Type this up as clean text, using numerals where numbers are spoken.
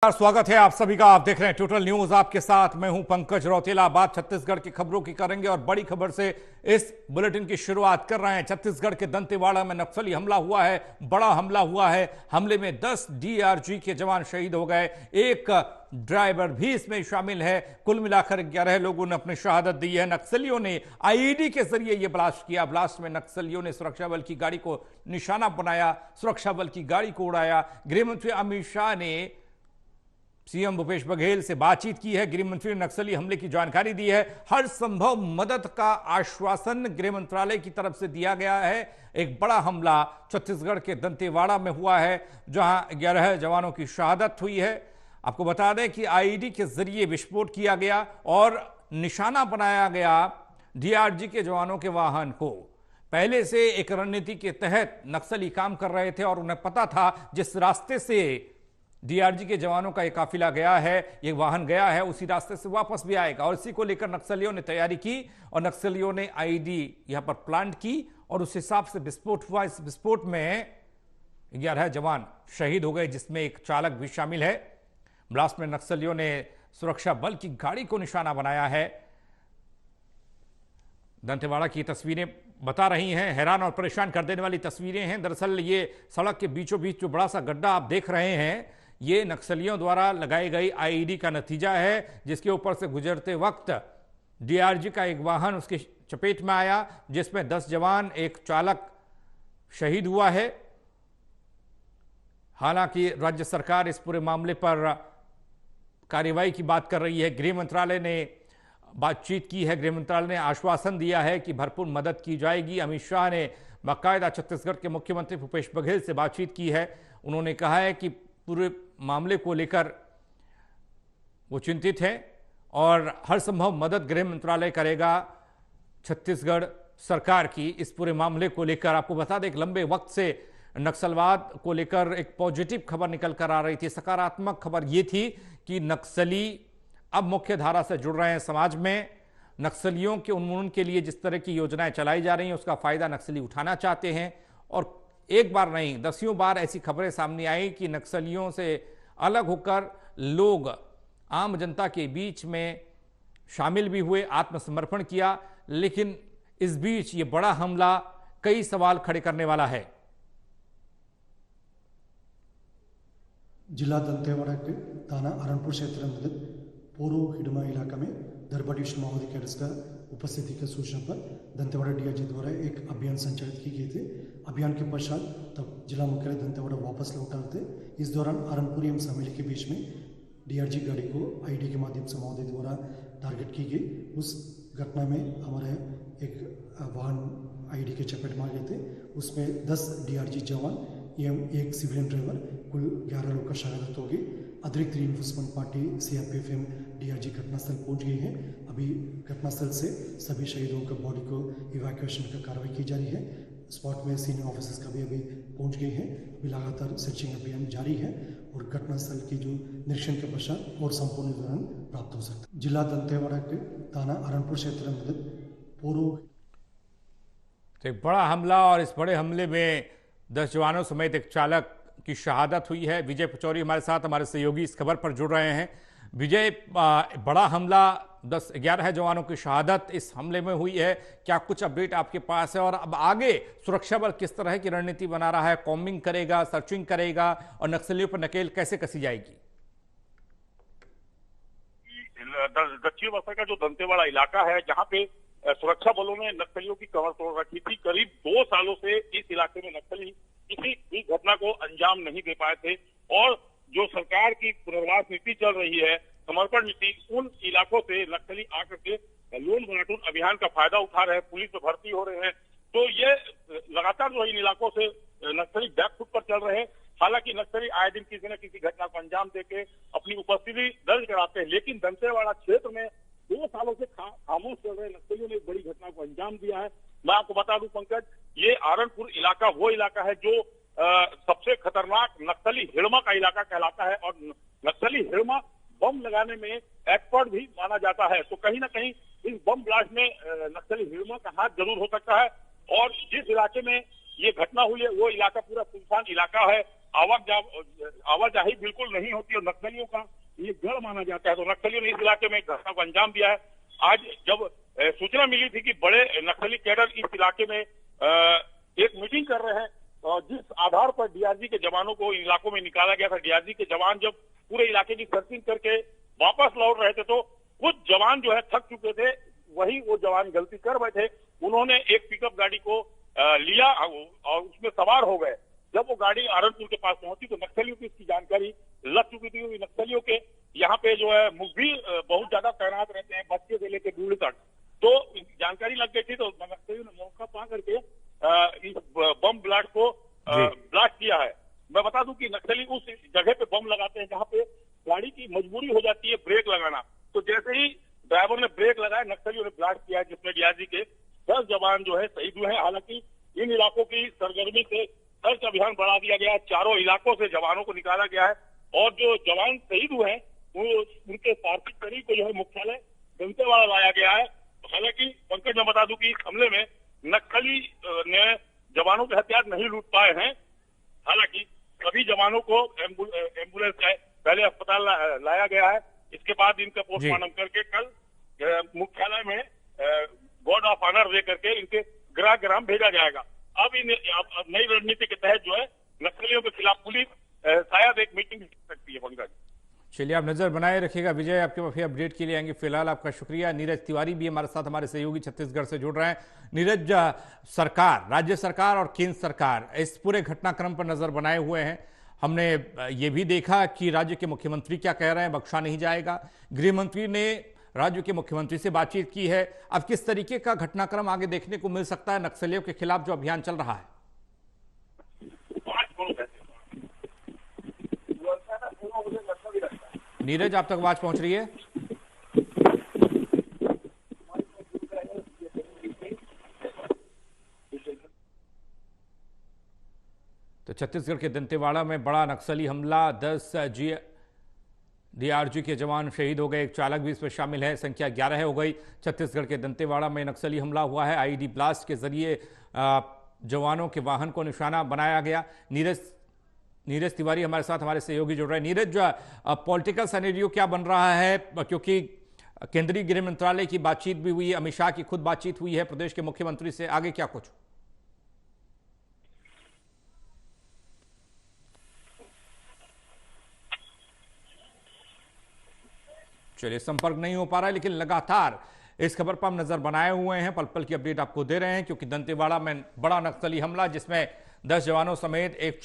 स्वागत है आप सभी का। आप देख रहे हैं टोटल न्यूज। आपके साथ मैं हूं पंकज रौतेला। बात छत्तीसगढ़ की खबरों की करेंगे और बड़ी खबर से इस बुलेटिन की शुरुआत कर रहे हैं। छत्तीसगढ़ के दंतेवाड़ा में नक्सली हमला हुआ है, बड़ा हमला हुआ है। हमले में 10 डीआरजी के जवान शहीद हो गए, एक ड्राइवर भी इसमें शामिल है। कुल मिलाकर 11 लोगों ने अपनी शहादत दी है। नक्सलियों ने आईईडी के जरिए यह ब्लास्ट किया। ब्लास्ट में नक्सलियों ने सुरक्षा बल की गाड़ी को निशाना बनाया, सुरक्षा बल की गाड़ी को उड़ाया। गृहमंत्री अमित शाह ने सीएम भूपेश बघेल से बातचीत की है। गृह मंत्री ने नक्सली हमले की जानकारी दी है। हर संभव मदद का आश्वासन गृह मंत्रालय की तरफ से दिया गया है। एक बड़ा हमला छत्तीसगढ़ के दंतेवाड़ा में हुआ है, जहां 11 जवानों की शहादत हुई है। आपको बता दें कि आईईडी के जरिए विस्फोट किया गया और निशाना बनाया गया डीआरजी के जवानों के वाहन को। पहले से एक रणनीति के तहत नक्सली काम कर रहे थे और उन्हें पता था जिस रास्ते से डीआरजी के जवानों का एक काफिला गया है, ये वाहन गया है, उसी रास्ते से वापस भी आएगा। और इसी को लेकर नक्सलियों ने तैयारी की और नक्सलियों ने आईईडी यहां पर प्लांट की और उस हिसाब से विस्फोट हुआ। इस विस्फोट में 11 जवान शहीद हो गए, जिसमें एक चालक भी शामिल है। ब्लास्ट में नक्सलियों ने सुरक्षा बल की गाड़ी को निशाना बनाया है। दंतेवाड़ा की तस्वीरें बता रही हैं, हैरान और परेशान कर देने वाली तस्वीरें हैं। दरअसल ये सड़क के बीचों बीच जो बड़ा सा गड्ढा आप देख रहे हैं, ये नक्सलियों द्वारा लगाई गई आईईडी का नतीजा है, जिसके ऊपर से गुजरते वक्त डीआरजी का एक वाहन उसकी चपेट में आया, जिसमें 10 जवान, एक चालक शहीद हुआ है। हालांकि राज्य सरकार इस पूरे मामले पर कार्रवाई की बात कर रही है। गृह मंत्रालय ने बातचीत की है। गृह मंत्रालय ने आश्वासन दिया है कि भरपूर मदद की जाएगी। अमित शाह ने बाकायदा छत्तीसगढ़ के मुख्यमंत्री भूपेश बघेल से बातचीत की है। उन्होंने कहा है कि पूरे मामले को लेकर वो चिंतित हैं और हर संभव मदद गृह मंत्रालय करेगा छत्तीसगढ़ सरकार की इस पूरे मामले को लेकर। आपको बता दें, एक लंबे वक्त से नक्सलवाद को लेकर एक पॉजिटिव खबर निकल कर आ रही थी। सकारात्मक खबर यह थी कि नक्सली अब मुख्य धारा से जुड़ रहे हैं समाज में। नक्सलियों के उन्मूलन के लिए जिस तरह की योजनाएं चलाई जा रही हैं, उसका फायदा नक्सली उठाना चाहते हैं। और एक बार नहीं, दसियों बार ऐसी खबरें सामने आई कि नक्सलियों से अलग होकर लोग आम जनता के बीच में शामिल भी हुए, आत्मसमर्पण किया। लेकिन इस बीच ये बड़ा हमला कई सवाल खड़े करने वाला है। जिला दंतेवाड़ा के थाना अरणपुर क्षेत्र अंतर्गत पूर्व हिडमा इलाका में दरबा डिविजन माओवादी कैडर्स का उपस्थिति की सूचना पर दंतेवाड़ा डीआईजी द्वारा एक अभियान संचालित की गई थी। अभियान के पश्चात तब जिला मुख्यालय दंतेवाड़ा वापस लौटा थे। इस दौरान अरणपुर एवं समेली के बीच में डीआरजी गाड़ी को आईडी के माध्यम से माओवादी द्वारा टारगेट की गई। उस घटना में हमारे एक वाहन आईडी के चपेट में आ गए थे। उसमें 10 डीआरजी जवान एवं एक सिविलियन ड्राइवर, कुल 11 लोग का शहादत हो गई। अतिरिक्त रीइंफोर्समेंट पार्टी सीआरपीएफ एवं डीआरजी घटनास्थल पहुंच गई है। अभी घटनास्थल से सभी शहीदों का बॉडी को इवैक्यूएशन का कार्रवाई की जा रही है। स्पॉट में सीनियर ऑफिसर्स का भी अभी पहुंच गए हैं। अभी लगातार सर्चिंग अभियान जारी है और घटनास्थल की जो निरीक्षण के पश्चात और संपूर्ण विवरण प्राप्त हो सकता है। जिला दंतेवाड़ा के थाना अरणपुर क्षेत्र अंतर्गत पूर्व एक बड़ा हमला और इस बड़े हमले में 10 जवानों समेत एक चालक की शहादत हुई है। विजय पचौरी हमारे साथ, हमारे सहयोगी इस खबर पर जुड़ रहे हैं। विजय, बड़ा हमला, 11 जवानों की शहादत इस हमले में हुई है। क्या कुछ अपडेट आपके पास है और अब आगे सुरक्षा बल किस तरह की रणनीति बना रहा है? कॉम्बिंग करेगा, सर्चिंग करेगा और नक्सलियों पर नकेल कैसे कसी जाएगी? दक्षिण बस्तर का जो दंतेवाड़ा इलाका है, जहाँ पे सुरक्षा बलों ने नक्सलियों की कमर तोड़ रखी थी। करीब 2 सालों से इस इलाके में नक्सली किसी भी घटना को अंजाम नहीं दे पाए थे और जो सरकार की पुनर्वास नीति चल रही है, समर्पण नीति, उन इलाकों से नक्सली आकर के लोन प्लाटून अभियान का फायदा उठा रहे हैं, पुलिस में भर्ती हो रहे हैं। तो ये लगातार जो इन इलाकों से नक्सली बैकफुट पर चल रहे हैं। हालांकि नक्सली आए दिन किसी न किसी घटना को अंजाम देके अपनी उपस्थिति दर्ज कराते हैं, लेकिन दंतेवाड़ा क्षेत्र में 2 सालों से खामोश चल रहे नक्सलियों ने एक बड़ी घटना को अंजाम दिया है। मैं आपको बता दूं पंकज, ये आरणपुर इलाका वो इलाका है जो सबसे खतरनाक नक्सली हिड़मा का इलाका कहलाता है और नक्सली हिड़मा बम लगाने में एक्सपर्ट भी माना जाता है। तो कहीं ना कहीं इस बम ब्लास्ट में नक्सली हिड़मा का हाथ जरूर हो सकता है। और जिस इलाके में ये घटना हुई है वो इलाका पूरा सुनसान इलाका है, आवाजाही बिल्कुल नहीं होती और नक्सलियों का ये गढ़ माना जाता है। तो नक्सलियों ने इस इलाके में घटना को अंजाम दिया है। आज जब सूचना मिली थी कि बड़े नक्सली कैडर इस इलाके में एक मीटिंग कर रहे हैं और जिस आधार पर डीआरजी के जवानों को इन इलाकों में निकाला गया था, डीआरजी के जवान जब पूरे इलाके की सर्चिंग करके वापस लौट रहे थे तो कुछ जवान जो है थक चुके थे, वही वो जवान गलती कर बैठे। उन्होंने एक पिकअप गाड़ी को लिया और उसमें सवार हो गए। जब वो गाड़ी आरनपुर के पास पहुंची तो नक्सलियों की इसकी जानकारी लग चुकी थी। नक्सलियों के यहाँ पे जो है मुखबिर बहुत ज्यादा तैनात रहते हैं, बच्चे से लेकर बूढ़े तक। तो जानकारी लग गई थी तो नक्सलियों ने मौका पा करके इस बम ब्लास्ट को ब्लास्ट किया है। मैं बता दूं कि नक्सली उस जगह पे बम लगाते हैं जहाँ पे गाड़ी की मजबूरी हो जाती है ब्रेक लगाना। तो जैसे ही ड्राइवर ने ब्रेक लगाया, नक्सलियों ने ब्लास्ट किया, जिसमें डीआरजी के 10 जवान जो है शहीद हुए हैं। हालांकि इन इलाकों की सरगर्मी से सर्च अभियान बढ़ा दिया गया है, चारों इलाकों से जवानों को निकाला गया है और जो जवान शहीद हुए हैं वो उनके पार्थिव शरीर को जो है मुख्यालय दंतेवाड़ा लाया गया है। हालांकि पंकज मैं बता दूं कि इस हमले में नक्सली ने जवानों के हथियार नहीं लूट पाए हैं। हालांकि सभी जवानों को एम्बुलेंस से पहले अस्पताल लाया गया है। इसके बाद इनका पोस्टमार्टम करके कल मुख्यालय में गार्ड ऑफ ऑनर दे करके इनके गृह ग्राम भेजा जाएगा। अब इन नई रणनीति के तहत जो है नक्सलियों के खिलाफ पुलिस शायद एक मीटिंग कर सकती है। पंकज चलिए, आप नजर बनाए रखिएगा। विजय, आपके काफी अपडेट के लिए आएंगे। फिलहाल आपका शुक्रिया। नीरज तिवारी भी हमारे साथ, हमारे सहयोगी छत्तीसगढ़ से जुड़ रहे हैं। नीरज, सरकार, राज्य सरकार और केंद्र सरकार इस पूरे घटनाक्रम पर नजर बनाए हुए हैं। हमने ये भी देखा कि राज्य के मुख्यमंत्री क्या कह रहे हैं, बख्शा नहीं जाएगा। गृह मंत्री ने राज्य के मुख्यमंत्री से बातचीत की है। अब किस तरीके का घटनाक्रम आगे देखने को मिल सकता है नक्सलियों के खिलाफ जो अभियान चल रहा है? नीरज, आप तक आवाज पहुंच रही है? तो छत्तीसगढ़ के दंतेवाड़ा में बड़ा नक्सली हमला, 10 डीआरजी के जवान शहीद हो गए, एक चालक भी इसमें शामिल है, संख्या 11 हो गई। छत्तीसगढ़ के दंतेवाड़ा में नक्सली हमला हुआ है। आईईडी ब्लास्ट के जरिए जवानों के वाहन को निशाना बनाया गया। नीरज तिवारी हमारे साथ, हमारे सहयोगी जुड़ रहे हैं। नीरज, पॉलिटिकल सिनेरियो क्या बन रहा है, क्योंकि केंद्रीय गृह मंत्रालय की बातचीत भी हुई है, अमित शाह की खुद बातचीत हुई है प्रदेश के मुख्यमंत्री से, आगे क्या कुछ? चलिए, संपर्क नहीं हो पा रहा है, लेकिन लगातार इस खबर पर हम नजर बनाए हुए हैं, पल पल की अपडेट आपको दे रहे हैं, क्योंकि दंतेवाड़ा में बड़ा नक्सली हमला जिसमें 10 जवानों समेत एक